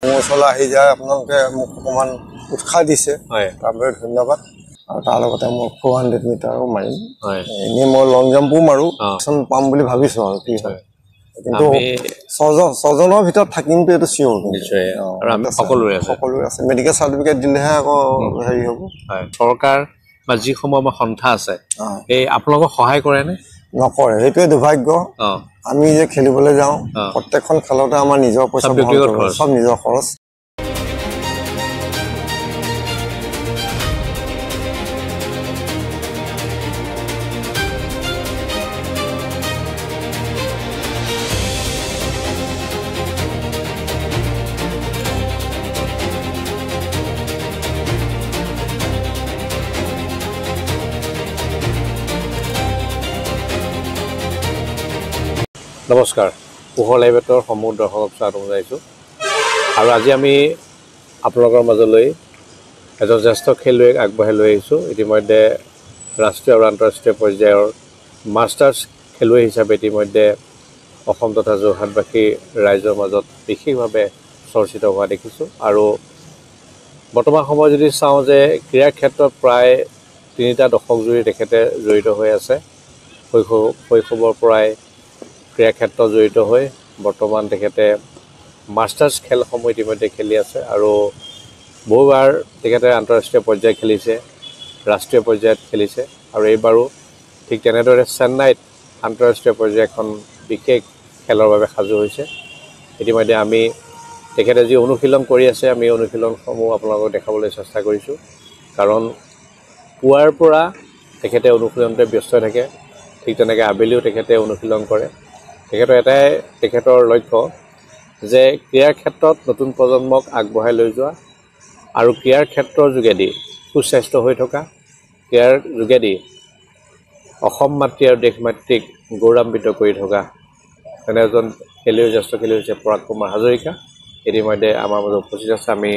মৌচলা আহি যায় আপোনালোকে মোক অকণমান উৎসাহ দিছে তাৰ বাবে ধন্যবাদ আৰু তাৰ লগতে মই 400 মিটাৰো মাৰিম এনেই মই লং জাম্পো মাৰো পাম বুলি ভাবিছো আৰু কি হয় কিন্তু ছজনৰ ভিতৰত থাকিমতো এইটো চিয়ৰ সকলোৰে আছে মেডিকেল চাৰ্টিফিকেট দিলেহে আকৌ হেৰি হ'ব চৰকাৰ বা যিসমূহ আমাৰ সন্থা আছে এই আপোনালোকক সহায় কৰেনে নকৰে সেইটোৱে দুৰ্ভাগ্য আমি যে খেলিবলৈ যাওঁ প্ৰত্যেকখন খেলতে আমাৰ নিজৰ পইচা সব নিজৰ খৰচ নমস্কাৰ পোহৰ লাইভেটৰ সমূহ দৰ্শকক স্বাগতম জনাইছোঁ আৰু আজি আমি আপোনালোকৰ মাজলৈ এজন জ্যেষ্ঠ খেলুৱৈক আগবঢ়াই লৈ আহিছোঁ ইতিমধ্যে ৰাষ্ট্ৰীয় আৰু আন্তঃৰাষ্ট্ৰীয় পৰ্যায়ৰ মাষ্টাৰ্ছ খেলুৱৈ হিচাপে ইতিমধ্যে অসম তথা যোৰহাটবাসী ৰাইজৰ মাজত বিশেষভাৱে চৰ্চিত হোৱা দেখিছোঁ আৰু বৰ্তমান সময়ত যদি চাওঁ যে ক্ৰীড়াৰ ক্ষেত্ৰত প্ৰায় 3টা দশক জুৰি তেখেতে জড়িত হৈ আছে শৈশৱৰ পৰাই ক্ৰীড়া ক্ষেত্ৰত জড়িত হৈ বৰ্তমান তেখেতে মাষ্টাৰ্ছ খেলসমূহ ইতিমধ্যে খেলি আছে আৰু বহুবাৰ তেখেতে আন্তঃৰাষ্ট্ৰীয় পৰ্যায়ত খেলিছে ৰাষ্ট্ৰীয় পৰ্যায়ত খেলিছে আৰু এইবাৰো ঠিক তেনেদৰে চেন্নাইত আন্তঃৰাষ্ট্ৰীয় পৰ্যায়ৰ এখন বিশেষ খেলৰ বাবে সাজু হৈছে ইতিমধ্যে আমি তেখেতে যি অনুশীলন কৰি আছে আমি অনুশীলনসমূহ আপোনালোকক দেখাবলৈ চেষ্টা কৰিছোঁ কাৰণ পুৱাৰ পৰা তেখেতে অনুশীলনতে ব্যস্ত থাকে ঠিক তেনেকৈ আবেলিও তেখেতে অনুশীলন কৰে তেখেতৰ এটাই তেখেতৰ লক্ষ্য যে ক্ৰীড়াৰ ক্ষেত্ৰত নতুন প্ৰজন্মক আগবঢ়াই লৈ যোৱা আৰু ক্ৰীড়াৰ ক্ষেত্ৰৰ যোগেদি সুস্বাস্থ্য হৈ থকা ক্ৰীড়াৰ যোগেদি অসম মাতৃ আৰু দেশ মাতৃক গৌৰৱান্বিত কৰি থকা তেনে এজন খেলুৱৈ জ্যেষ্ঠ খেলুৱৈ হৈছে পৰাগ কুমাৰ হাজৰিকা ইতিমধ্যে আমাৰ মাজত উপস্থিত আছে আমি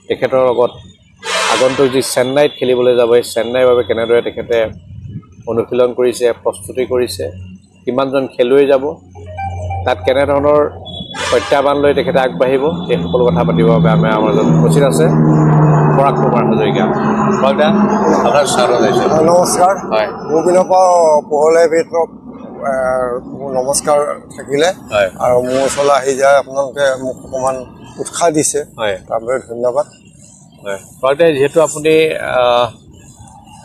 তেখেতৰ লগত আগন্তুক যি চেন্নাইত খেলিবলৈ যাব এই চেন্নাইৰ বাবে কেনেদৰে তেখেতে অনুশীলন কৰিছে প্ৰস্তুতি কৰিছে কিমানজন খেলুৱৈ যাব তাত কেনেধৰণৰ প্ৰত্যাহ্বান লৈ তেখেতে আগবাঢ়িব এই সকলো কথা পাতিবৰ বাবে আমাৰ মাজত উপস্থিত আছে পৰাগ কুমাৰ হাজৰিকা আপোনাৰ স্বাগতম জনাইছোঁ নমস্কাৰ হয় মোৰ পিনৰ পৰা পোহৰ লাইভেটক নমস্কাৰ থাকিলে আৰু মোৰ ওচৰলৈ আহি যায় আপোনালোকে মোক অকণমান উৎসাহ দিছে তাৰ বাবে ধন্যবাদ হয় যিহেতু আপুনি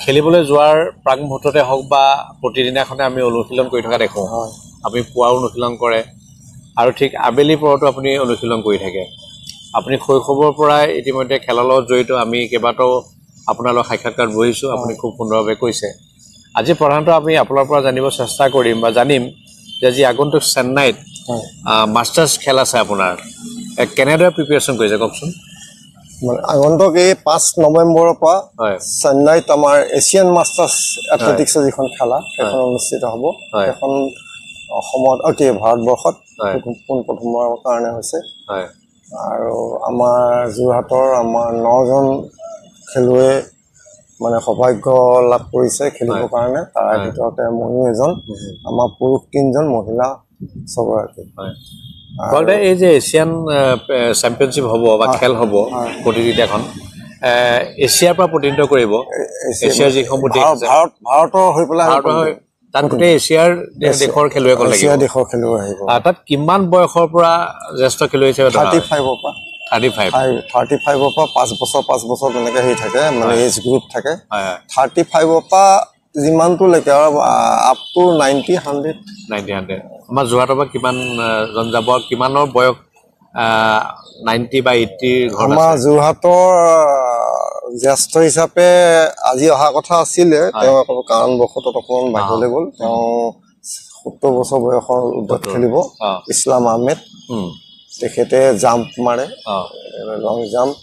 খেলিবলৈ যোৱাৰ প্ৰাক মুহূৰ্ততে হওক বা প্ৰতিদিনাখনে আমি অনুশীলন কৰি থকা দেখোঁ আপুনি পুৱা অনুশীলন কৰে আৰু ঠিক আবেলি পৰতো আপুনি অনুশীলন কৰি থাকে আপুনি শৈশৱৰ পৰাই ইতিমধ্যে খেলৰ লগত জড়িত আমি কেইবাটাও আপোনাৰ লগত সাক্ষাৎকাৰ বহিছোঁ আপুনি খুব সুন্দৰভাৱে কৈছে আজি প্ৰধানতঃ আমি আপোনাৰ পৰা জানিব চেষ্টা কৰিম বা জানিম যে যি আগন্তুক চেন্নাইত মাষ্টাৰ্ছ খেল আছে আপোনাৰ কেনেদৰে প্ৰিপেৰেশ্যন কৰিছে কওকচোন আগন্তুক এই 5 নৱেম্বৰৰ পৰা চেন্নাইত আমাৰ এছিয়ান মাষ্টাৰ্ছ এথলেটিক্সৰ যিখন খেলা সেইখন অনুষ্ঠিত হ'ব সেইখন অসমত ভাৰতবৰ্ষত প্ৰথমবাৰৰ কাৰণে হৈছে আৰু আমাৰ যোৰহাটৰ আমাৰ 9জন খেলুৱৈ মানে সৌভাগ্য লাভ কৰিছে খেলিবৰ কাৰণে তাৰ ভিতৰতে ময়ো এজন আমাৰ পুৰুষ 3জন মহিলা 6গৰাকী এই যে এছিয়ান চেম্পিয়নশ্বিপ হ'ব বা খেল হ'ব প্ৰতিযোগিতাখন এছিয়াৰ পৰা প্ৰতিনিধিত্ব কৰিব এছিয়াৰ যিসমূহ দেশ আছে ভাৰতৰ হৈ পেলাই তাত গোটেই এছিয়াৰ দেশৰ খেলুৱৈ আহিব তাত কিমান বয়সৰ পৰা জ্যেষ্ঠ খেলুৱৈ হিচাপে 35ৰ পৰা 35ৰ পৰা 5 বছৰ তেনেকৈ হেৰি থাকে মানে এজ গ্ৰুপ থাকে 35ৰ পৰা যিমানটোলৈকে আৰু আপ টু 90-100 আমাৰ যোৰহাটৰ পৰা কিমানজন যাব কিমানৰ বয়স 90 বা 80 আমাৰ যোৰহাটৰ জ্যেষ্ঠ হিচাপে আজি অহা কথা আছিলে তেওঁ কাৰণবশতঃ অকণমান বাহিৰলৈ গ'ল তেওঁ 70 বছৰ বয়সৰ উৰ্ধত খেলিব ইছলাম আহমেদ তেখেতে জাম্প মাৰে লং জাম্প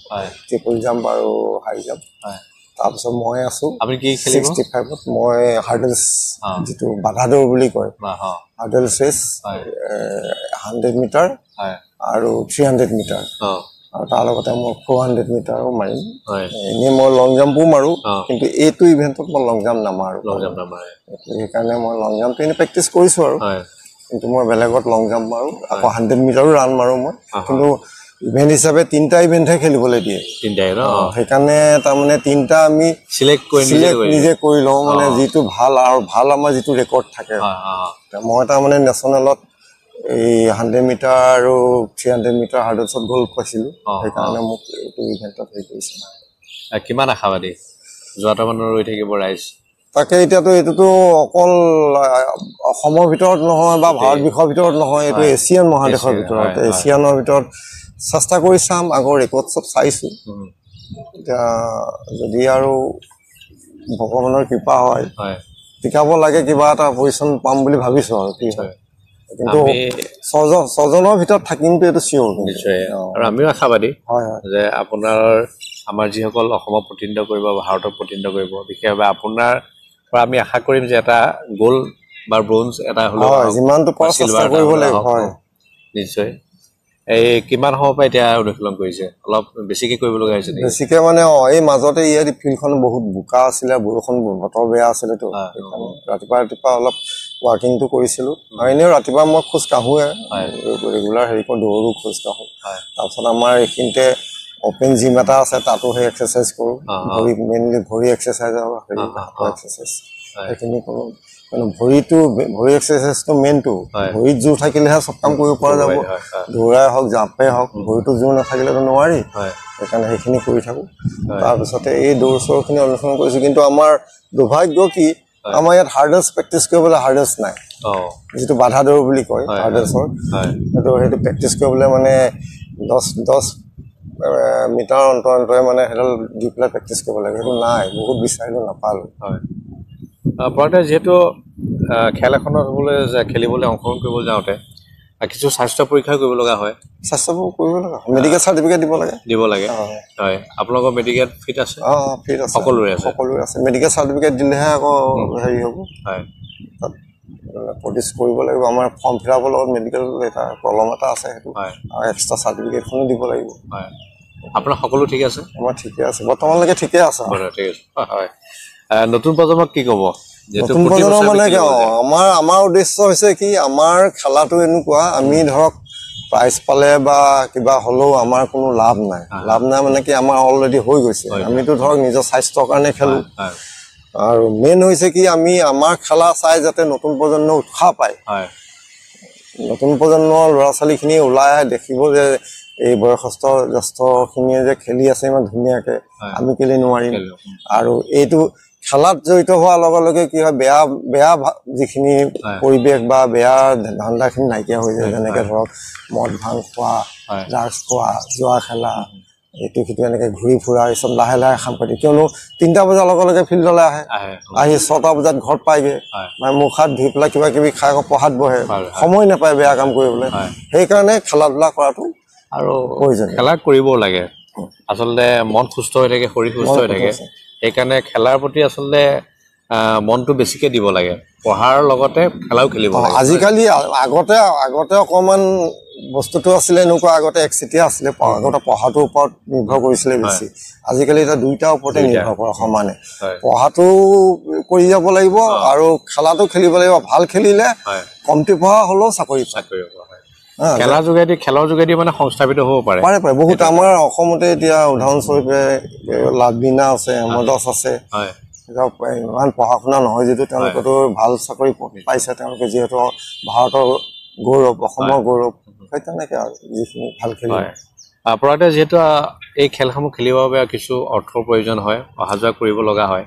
ট্ৰিপল জাম্প আৰু হাই জাম্প তাৰপিছত মই আছো 65ত মই হাৰ্ডেলছ যিটো বাধা দৌৰ বুলি কয় হাৰ্ডেলছ ৰেচ 100 মিটাৰ আৰু 300 মিটাৰ আৰু তাৰ লগতে মই 400 মিটাৰো মাৰিম এনেই মই লং জাম্পো মাৰো কিন্তু এইটো ইভেণ্টত মই লং জাম্প নামাৰো সেইকাৰণে মই লং জাম্পটো এনেই প্ৰেক্টিচ কৰিছোঁ আৰু কিন্তু মই বেলেগত লং জাম্প মাৰো আকৌ 100 মিটাৰো ৰান মাৰো মই কিন্তু ইভেন্ট হিচাপে 3টা ইভেন্টহে খেলিবলৈ দিয়ে 3টাই ন সেইকাৰণে তাৰমানে 3টা আমি সিলেক্ট নিজে কৰি লওঁ মানে যিটো ভাল আৰু ভাল আমাৰ যিটো ৰেকৰ্ড থাকে মই তাৰমানে নেশ্যনেলত এই 100 মিটাৰ আৰু 300 মিটাৰ হাৰ্ডছত গ'ল্ড পাইছিলোঁ সেইকাৰণে মোক এইটো ইভেণ্টত হেৰি কৰিছে কিমান আশাবাদী যোৱাটা মানৰ ৰৈ থাকিব ৰাইজ তাকে এতিয়াতো এইটোতো অকল অসমৰ ভিতৰত নহয় বা ভাৰতবৰ্ষৰ ভিতৰত নহয় এইটো এছিয়ান মহাদেশৰ ভিতৰত এছিয়ানৰ ভিতৰত চেষ্টা কৰি চাম আগৰ ৰেকৰ্ড চব চাইছোঁ এতিয়া যদি আৰু ভগৱানৰ কৃপা হয় টিকাব লাগে কিবা এটা পজিশ্যন পাম বুলি ভাবিছোঁ আৰু কি হয় কিন্তু ছজনৰ ভিতৰত থাকিমতো এইটো চিয়ৰ নিশ্চয় আৰু আমিও আশাবাদী যে আপোনাৰ আমাৰ যিসকল অসমক প্ৰতিনিধিত্ব কৰিব ভাৰতক প্ৰতিনিধিত্ব কৰিব বিশেষভাৱে আপোনাৰ পৰা আমি আশা কৰিম যে এটা গ'ল্ড বা ব্ৰঞ্জ এটা হ'লেও যিমানটো পাৰা চেষ্টা কৰিব লাগিব নিশ্চয় এই কিমান সময় পৰা এতিয়া অনুশীলন কৰিছে অলপ বেছিকে কৰিব লগা হৈছে বেছিকে মানে এই মাজতে ইয়াত ফিল্ডখন বহুত বোকা আছিলে বৰষুণ বতৰ বেয়া আছিলেতো ৰাতিপুৱা অলপ ৱাকিংটো কৰিছিলোঁ আৰু এনেও ৰাতিপুৱা মই খোজ কাঢ়োৱে ৰেগুলাৰ হেৰি কৰোঁ দৌৰো খোজ কাঢ়োঁ তাৰপিছত আমাৰ এইখিনিতে অপেন জিম এটা আছে তাতো সেই এক্সাৰচাইজ কৰোঁ ভৰি মেইনলি ভৰি এক্সাৰচাইজ আৰু হেৰি হাতৰ এক্সাৰচাইজ সেইখিনি কৰোঁ মানে ভৰি এক্সাৰচাইজটো মেইনটো ভৰিত জোৰ থাকিলেহে চব কাম কৰিব পৰা যাব দৌৰাই হওক জাম্পেই হওক ভৰিটো জোৰ নাথাকিলেতো নোৱাৰি সেইকাৰণে সেইখিনি কৰি থাকোঁ তাৰপিছতে এই দৌৰ চৌৰখিনি অনুসৰণ কৰিছোঁ কিন্তু আমাৰ দুৰ্ভাগ্য কি আমাৰ ইয়াত হাৰ্ডেষ্ট প্ৰেক্টিচ কৰিবলৈ হাৰ্ডেষ্ট নাই যিটো বাধা দৌৰ বুলি কয় হাৰ্ডেষ্টৰ সেইটো প্ৰেক্টিচ কৰিবলৈ মানে 10 মিটাৰ অন্তৰে মানে সেইডাল দি পেলাই প্ৰেক্টিচ কৰিব লাগে সেইটো নাই বহুত বিচাৰিলোঁ নাপালোঁ পৰতে যিহেতু খেল এখনত হ'বলৈ খেলিবলৈ অংশগ্ৰহণ কৰিবলৈ যাওঁতে কিছু স্বাস্থ্য পৰীক্ষা কৰিব লগা হয় স্বাস্থ্য কৰিব লগা মেডিকেল চাৰ্টিফিকেট দিব লাগে হয় আপোনালোকৰ মেডিকেল ফিট আছে ফিট আছে সকলোৰে আছে মেডিকেল চাৰ্টিফিকেট দিলেহে আকৌ হেৰি হ'ব হয় তাত প্ৰডিউচ কৰিব লাগিব আমাৰ ফৰ্ম ফিল আপৰ লগত মেডিকেল এটা কলম এটা আছে সেইটো আৰু এক্সট্ৰা চাৰ্টিফিকেটখনো দিব লাগিব হয় আপোনাৰ সকলো ঠিক আছে আমাৰ ঠিকে আছে বৰ্তমানলৈকে ঠিকে আছে ঠিক আছে হয় নতুন প্ৰজন্মক কি ক'ব নতুন প্ৰজন্ম মানে আমাৰ উদ্দেশ্য হৈছে কি আমাৰ খেলাটো এনেকুৱা আমি ধৰক প্ৰাইজ পালে বা কিবা হ'লেও আমাৰ কোনো লাভ নাই মানে কি আমাৰ অলৰেডি হৈ গৈছে আমিতো ধৰক নিজৰ স্বাস্থ্যৰ কাৰণে খেলোঁ আৰু মেইন হৈছে কি আমি আমাৰ খেলা চাই যাতে নতুন প্ৰজন্ম উৎসাহ পায় নতুন প্ৰজন্মৰ ল'ৰা ছোৱালীখিনি ওলাই আহে দেখিব যে এই বয়সস্থ জ্যেষ্ঠখিনিয়ে যে খেলি আছে ইমান ধুনীয়াকৈ আমি কেলে নোৱাৰিম আৰু এইটো খেলাত জড়িত হোৱাৰ লগে লগে কি হয় বেয়া যিখিনি পৰিৱেশ বা বেয়া ধান্দাখিনি নাইকিয়া হৈ যায় যেনেকৈ ধৰক মদ ভাং খোৱা ড্ৰাগছ খোৱা জুৱা খেলা এইটো সিটো এনেকৈ ঘূৰি ফুৰা এই চব লাহে লাহে সাম্প্ৰতিক কিয়নো 3টা বজাৰ লগে লগে ফিল্ডলৈ আহি 6টা বজাত ঘৰত পায়গৈ মানে মুখ হাত ধুই পেলাই কিবা কিবি খাই আকৌ পঢ়াত বহে সময় নাপায় বেয়া কাম কৰিবলৈ সেইকাৰণে খেলা ধূলা কৰাটো আৰু খেলা কৰিবও লাগে আচলতে মন সুস্থ হৈ থাকে শৰীৰ সুস্থ হৈ থাকে সেইকাৰণে খেলাৰ প্ৰতি আচলতে মনটো বেছিকৈ দিব লাগে পঢ়াৰ লগতে খেলাও খেলিব লাগে আজিকালি আগতে অকণমান বস্তুটো আছিলে এনেকুৱা আগতে একচিটিয়া আছিলে আগতে পঢ়াটোৰ ওপৰত নিৰ্ভৰ কৰিছিলে বেছি আজিকালি এতিয়া 2টাৰ ওপৰতে নিৰ্ভৰ কৰে সমানে পঢ়াটো কৰি যাব লাগিব আৰু খেলাটো খেলিব লাগিব ভাল খেলিলে কমটি পঢ়া হ'লেও চাকৰি খেলৰ যোগেদি মানে সংস্থাপিত হ'ব পাৰে বহুত আমাৰ অসমতে এতিয়া উদাহৰণস্বৰূপে লাভলীনা আছে হেমদাস আছে ইমান পঢ়া শুনা নহয় যদিও তেওঁলোকেতো ভাল চাকৰি পাইছে তেওঁলোকে যিহেতু ভাৰতৰ গৌৰৱ অসমৰ গৌৰৱ সেই তেনেকৈ আৰু যিখিনি ভাল খেলি পৰাতে যিহেতু এই খেলসমূহ খেলিবৰ বাবে কিছু অৰ্থৰ প্ৰয়োজন হয় অহা যোৱা কৰিব লগা হয়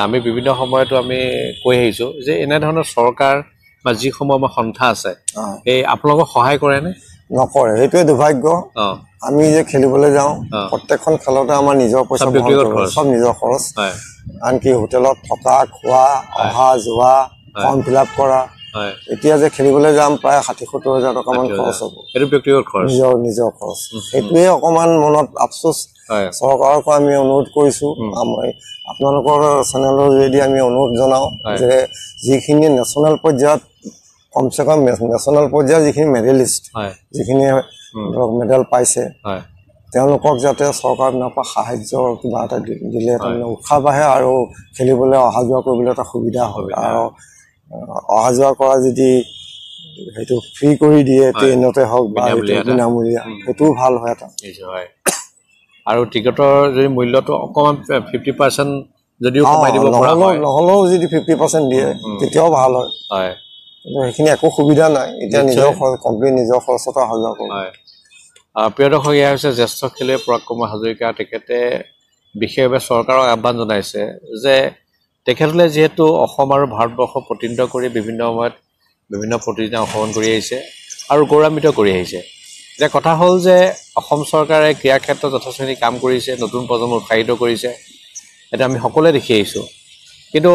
আমি বিভিন্ন সময়তো আমি কৈ আহিছোঁ যে এনেধৰণৰ চৰকাৰ বা যিসমূহ আমাৰ সন্থা আছে এই আপোনালোকক সহায় কৰেনে নকৰে সেইটোৱে দুৰ্ভাগ্য আমি যে খেলিবলৈ যাওঁ প্ৰত্যেকখন খেলতে আমাৰ নিজৰ পইচা চব নিজৰ খৰচ আনকি হোটেলত থকা খোৱা অহা যোৱা ফৰ্ম ফিল আপ কৰা এতিয়া যে খেলিবলৈ যাম প্ৰায় 60-70 হাজাৰ টকামান খৰচ হ'ব এইটো ব্যক্তিগত খৰচ নিজৰ খৰচ সেইটোৱে অকণমান মনত আফচোচ চৰকাৰৰ পৰা আমি অনুৰোধ কৰিছোঁ আপোনালোকৰ চেনেলৰ যোগেদি আমি অনুৰোধ জনাওঁ যে যিখিনি নেশ্যনেল পৰ্যায়ত কমচে কম নেশ্যনেল পৰ্যায়ৰ যিখিনি মেডেলিষ্ট যিখিনি ধৰক মেডেল পাইছে তেওঁলোকক যাতে চৰকাৰ দিনৰ পৰা সাহায্য কিবা এটা দিলে তাৰমানে উৎসাহ বাঢ়ে আৰু খেলিবলৈ অহা যোৱা কৰিবলৈ এটা সুবিধা হয় আৰু অহা যোৱা কৰা যদি সেইটো ফ্ৰী কৰি দিয়ে ট্ৰেইনতে হওক বা বিনামূলীয়া সেইটোও ভাল হয় এটা হয় আৰু টিকটৰ যদি মূল্যটো অকণমান 50% যদিও কমাই দিব পৰা হয় নহ'লেও যদি 50% দিয়ে তেতিয়াও ভাল হয় হয় কিন্তু সেইখিনি একো সুবিধা নাই এতিয়া নিজৰ কমপ্লিট নিজৰ খৰচতে অহা যোৱা কৰোঁ হয় প্ৰিয় দৰ্শক এয়া হৈছে জ্যেষ্ঠ খেলুৱৈ পৰাগ কুমাৰ হাজৰিকা তেখেতে বিশেষভাৱে চৰকাৰক আহ্বান জনাইছে যে তেখেতলৈ যিহেতু অসম আৰু ভাৰতবৰ্ষ প্ৰতিনিধিত্ব কৰি বিভিন্ন সময়ত বিভিন্ন প্ৰতিযোগিতাত অংশগ্ৰহণ কৰি আহিছে আৰু গৌৰৱান্বিত কৰি আহিছে এতিয়া কথা হ'ল যে অসম চৰকাৰে ক্ৰীড়া ক্ষেত্ৰত যথেষ্টখিনি কাম কৰিছে নতুন প্ৰজন্ম উৎসাহিত কৰিছে এটা আমি সকলোৱে দেখি আহিছোঁ কিন্তু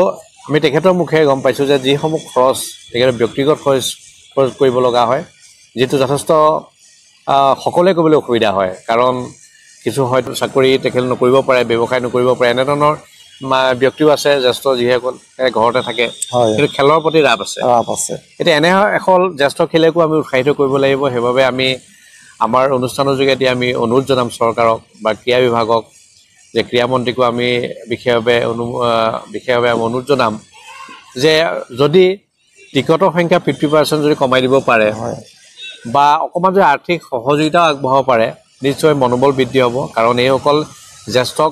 আমি তেখেতৰ মুখেৰে গম পাইছোঁ যে যিসমূহ খৰচ তেখেতৰ ব্যক্তিগত খৰচ কৰিব লগা হয় যিটো যথেষ্ট সকলোৱে কৰিবলৈ অসুবিধা হয় কাৰণ কিছু হয়তো চাকৰি তেখেত নকৰিব পাৰে ব্যৱসায় নকৰিব পাৰে এনেধৰণৰ ব্যক্তিও আছে জ্যেষ্ঠ যিসকল ঘৰতে থাকে কিন্তু খেলৰ প্ৰতি ৰাপ আছে এতিয়া এনে এখন জ্যেষ্ঠ খেলুৱৈকো আমি উৎসাহিত কৰিব লাগিব সেইবাবে আমি আমাৰ অনুষ্ঠানৰ যোগেদি আমি অনুৰোধ জনাম চৰকাৰক বা ক্ৰীড়া বিভাগক যে ক্ৰীড়া মন্ত্ৰীকো আমি বিশেষভাৱে অনুৰোধ জনাম যে যদি টিকটৰ সংখ্যা 50% যদি কমাই দিব পাৰে বা অকণমান যদি আৰ্থিক সহযোগিতাও আগবঢ়াব পাৰে নিশ্চয় মনোবল বৃদ্ধি হ'ব কাৰণ এইসকল জ্যেষ্ঠক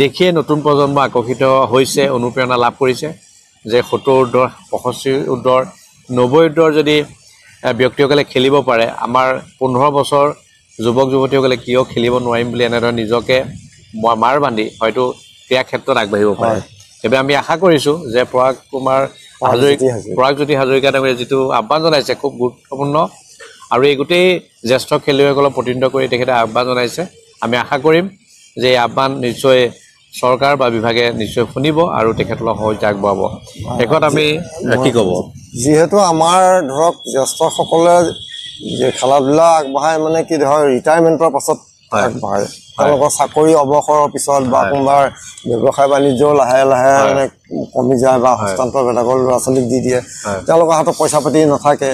দেখিয়ে নতুন প্ৰজন্ম আকৰ্ষিত হৈছে অনুপ্ৰেৰণা লাভ কৰিছে যে 70 ঊৰ্ধৰ 65 ঊৰ্ধৰ 90 ঊৰ্ধৰ যদি ব্যক্তিসকলে খেলিব পাৰে আমাৰ 15 বছৰ যুৱক যুৱতীসকলে কিয় খেলিব নোৱাৰিম বুলি এনেদৰে নিজকে মাৰ বান্ধি হয়তো ক্ৰীড়া ক্ষেত্ৰত আগবাঢ়িব পাৰে সেইবাবে আমি আশা কৰিছোঁ যে পৰাগজ্যোতি হাজৰিকা ডাঙৰীয়াই যিটো আহ্বান জনাইছে খুব গুৰুত্বপূৰ্ণ আৰু এই গোটেই জ্যেষ্ঠ খেলুৱৈসকলক প্ৰতিনিধিত্ব কৰি তেখেতে আহ্বান জনাইছে আমি আশা কৰিম যে এই আহ্বান নিশ্চয় চৰকাৰ বা বিভাগে নিশ্চয় শুনিব আৰু তেখেতসকলক সহযোগিতা আগবঢ়াব শেষত আমি কি ক'ব যিহেতু আমাৰ ধৰক জ্যেষ্ঠসকলে যে খেলা ধূলা আগবঢ়াই মানে কি ধৰক ৰিটায়াৰমেণ্টৰ পাছত আগবঢ়ায় তেওঁলোকৰ চাকৰি অৱসৰৰ পিছত বা কোনোবাৰ ব্যৱসায় বাণিজ্যও লাহে লাহে মানে কমি যায় বা হস্তান্তৰ বেলেগৰ ল'ৰা ছোৱালীক দি দিয়ে তেওঁলোকৰ হাতত পইচা পাতি নাথাকে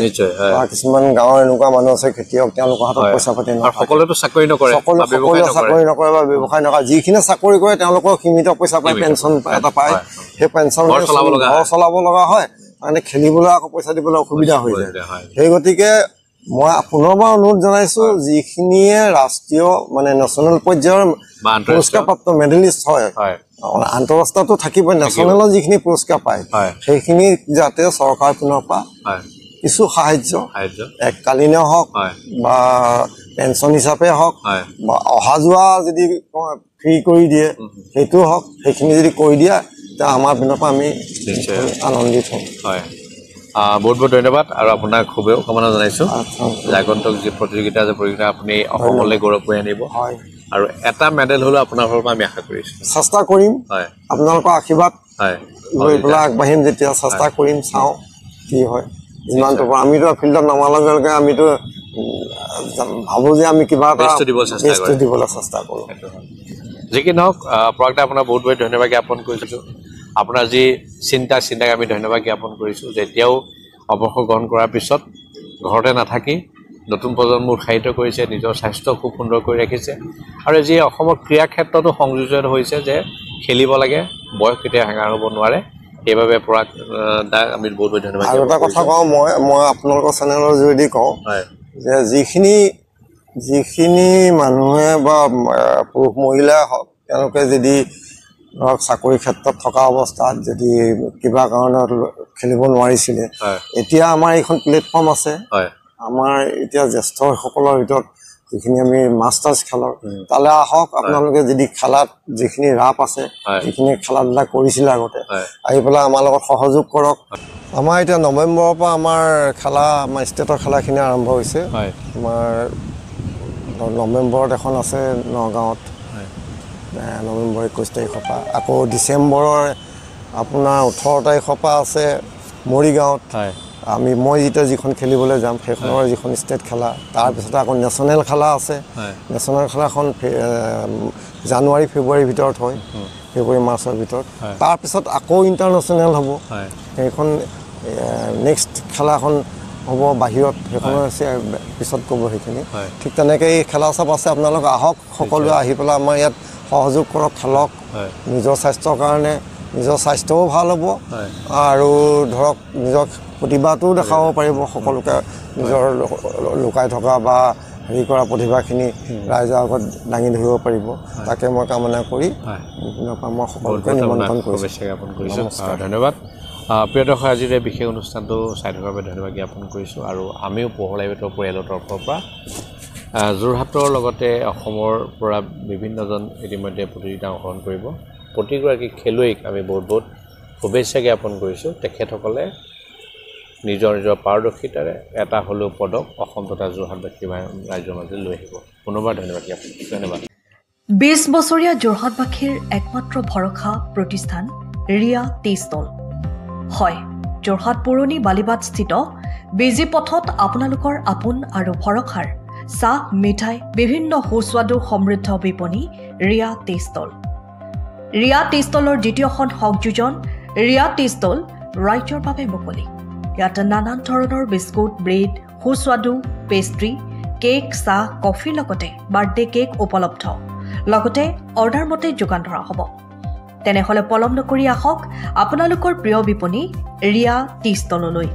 বা কিছুমান গাঁৱৰ এনেকুৱা মানুহ আছে খেতিয়ক তেওঁলোকৰ হাতত পইচা পাতি নাথাকে সকলোতো চাকৰি নকৰে চাকৰি নকৰে বা ব্যৱসায় নকৰে যিখিনি চাকৰি কৰে তেওঁলোকৰ সীমিত পইচা পায় পেঞ্চন এটা পায় সেই পেঞ্চন ঘৰ চলাব লগা হয় মানে খেলিবলৈ আকৌ পইচা দিবলৈ অসুবিধা হৈ যায় সেই গতিকে মই পুনৰবাৰ অনুৰোধ জনাইছোঁ যিখিনিয়ে ৰাষ্ট্ৰীয় মানে নেশ্যনেল পৰ্যায়ৰ পুৰস্কাৰপ্ৰাপ্ত মেডেলিষ্ট হয় আন্তঃৰাষ্ট্ৰীয়তো থাকিবই নেশ্যনেলৰ যিখিনি পুৰস্কাৰ পায় সেইখিনি যাতে চৰকাৰ পিনৰ পৰা কিছু সাহায্য এককালীনে হওক বা পেঞ্চন হিচাপে হওক বা অহা যোৱা যদি ফ্ৰী কৰি দিয়ে সেইটো হওক সেইখিনি যদি কৰি দিয়ে তেতিয়া আমাৰ পিনৰ পৰা আমি আনন্দিত হ'ম বহুত বহুত ধন্যবাদ আৰু আপোনাক খুবেই কামনা জনাইছোঁ আগন্তুক যি প্ৰতিযোগিতা আপুনি অসমলৈ গৌৰৱ কৰি আনিব আৰু এটা মেডেল হ'লেও আপোনাৰ ফালৰ পৰা আমি আশা কৰিছোঁ চেষ্টা কৰিম আপোনালোকৰ আশীৰ্বাদ লৈ পেলাই আগবাঢ়িম যেতিয়া চেষ্টা কৰিম চাওঁ কি হয় যিমানটো আমিতো ফিল্ডত নমাৰ লগে লগে আমিতো ভাবোঁ যে আমি কিবা এটা বেষ্টটো দিবলৈ চেষ্টা কৰোঁ যি কি নহওক পৰাগদা আপোনাক বহুত বহুত ধন্যবাদ জ্ঞাপন কৰিছোঁ আপোনাৰ যি চিন্তাক আমি ধন্যবাদ জ্ঞাপন কৰিছোঁ যে এতিয়াও অৱসৰ গ্ৰহণ কৰাৰ পিছত ঘৰতে নাথাকি নতুন প্ৰজন্ম উৎসাহিত কৰিছে নিজৰ স্বাস্থ্য খুব সুন্দৰ কৰি ৰাখিছে আৰু যি অসমৰ ক্ৰীড়া ক্ষেত্ৰতো সংযোজন হৈছে যে খেলিব লাগে বয়স কেতিয়া হেঙাৰ হ'ব নোৱাৰে সেইবাবে পৰাগ দাক আমি বহুত বহুত ধন্যবাদ আৰু এটা কথা কওঁ মই আপোনালোকৰ চেনেলৰ যোগেদি কওঁ যে যিখিনি মানুহে বা পুৰুষ মহিলাই হওক তেওঁলোকে যদি ধৰক চাকৰি ক্ষেত্ৰত থকা অৱস্থাত যদি কিবা কাৰণত খেলিব নোৱাৰিছিলে এতিয়া আমাৰ এইখন প্লেটফৰ্ম আছে আমাৰ এতিয়া জ্যেষ্ঠসকলৰ ভিতৰত যিখিনি আমি মাষ্টাৰ্ছ খেলৰ তালৈ আহক আপোনালোকে যদি খেলাত যিখিনি ৰাপ আছে যিখিনি খেলা ধূলা কৰিছিলে আগতে আহি পেলাই আমাৰ লগত সহযোগ কৰক আমাৰ এতিয়া নৱেম্বৰৰ পৰা আমাৰ ষ্টেটৰ খেলাখিনি আৰম্ভ হৈছে আমাৰ নৱেম্বৰত এখন আছে নগাঁৱত নৱেম্বৰ 21 তাৰিখৰ পৰা আকৌ ডিচেম্বৰৰ আপোনাৰ 18 তাৰিখৰ পৰা আছে মৰিগাঁৱত মই যেতিয়া যিখন খেলিবলৈ যাম সেইখনৰ যিখন ষ্টেট খেলা তাৰপিছতে আকৌ নেশ্যনেল খেলা আছে নেশ্যনেল খেলাখন জানুৱাৰী ফেব্ৰুৱাৰীৰ ভিতৰত হয় ফেব্ৰুৱাৰী মাৰ্চৰ ভিতৰত তাৰপিছত আকৌ ইণ্টাৰনেশ্যনেল হ'ব সেইখন নেক্সট খেলাখন হ'ব বাহিৰত সেইখনৰ পিছত ক'ব সেইখিনি ঠিক তেনেকৈ এই খেলা চাপ আছে আপোনালোক আহক সকলোৱে আহি পেলাই আমাৰ ইয়াত সহযোগ কৰক খেলক নিজৰ স্বাস্থ্যৰ কাৰণে নিজৰ স্বাস্থ্যও ভাল হ'ব আৰু ধৰক নিজৰ প্ৰতিভাটোও দেখাব পাৰিব সকলোকে নিজৰ লুকাই থকা বা হেৰি কৰা প্ৰতিভাখিনি ৰাইজৰ আগত দাঙি ধৰিব পাৰিব তাকে মই কামনা কৰি মই সকলোকে নিমন্ত্ৰণ কৰিছোঁ ধন্যবাদ প্ৰিয় দৰ্শক আজিৰ এই বিশেষ অনুষ্ঠানটো চাই থকাৰ বাবে ধন্যবাদ জ্ঞাপন কৰিছোঁ আৰু আমিও পোহৰ লাইভৰ পৰিয়ালৰ তৰফৰ পৰা যোৰহাটৰ লগতে অসমৰ পৰা বিভিন্নজন ইতিমধ্যে প্ৰতিযোগিতা অংশগ্ৰহণ কৰিব প্ৰতিগৰাকী খেলুৱৈক আমি বহুত বহুত শুভেচ্ছা জ্ঞাপন কৰিছোঁ তেখেতসকলে নিজৰ নিজৰ পাৰদৰ্শিতাৰে এটা হ'লেও পদক অসম তথা যোৰহাটবাসী ৰাইজৰ মাজলৈ লৈ আহিব পুনৰবাৰ ধন্যবাদ জ্ঞাপন কৰিছোঁ ধন্যবাদ 20 বছৰীয়া যোৰহাটবাসীৰ একমাত্ৰ ভৰসা প্ৰতিষ্ঠান ৰিয়া টি ষ্টল হয় যোৰহাট পুৰণি বালিবাট স্থিত বিজি পথত আপোনালোকৰ আপোন আৰু ভৰসাৰ চাহ মিঠাই বিভিন্ন সুস্বাদু সমৃদ্ধ বিপণী ৰিয়া টি ষ্টল ৰিয়া টি ষ্টলৰ দ্বিতীয়খন সংযোজন ৰিয়া টি ষ্টল ৰাইজৰ বাবে মুকলি ইয়াত নানান ধৰণৰ বিস্কুট ব্ৰেড সুস্বাদু পেষ্ট্ৰি কেক চাহ কফিৰ লগতে বাৰ্থডে কেক উপলব্ধ লগতে অৰ্ডাৰ মতে যোগান ধৰা হ'ব তেনেহলে পলম নকৰি আহক আপোনালোকৰ প্ৰিয় বিপণী ৰিয়া টি ষ্টললৈ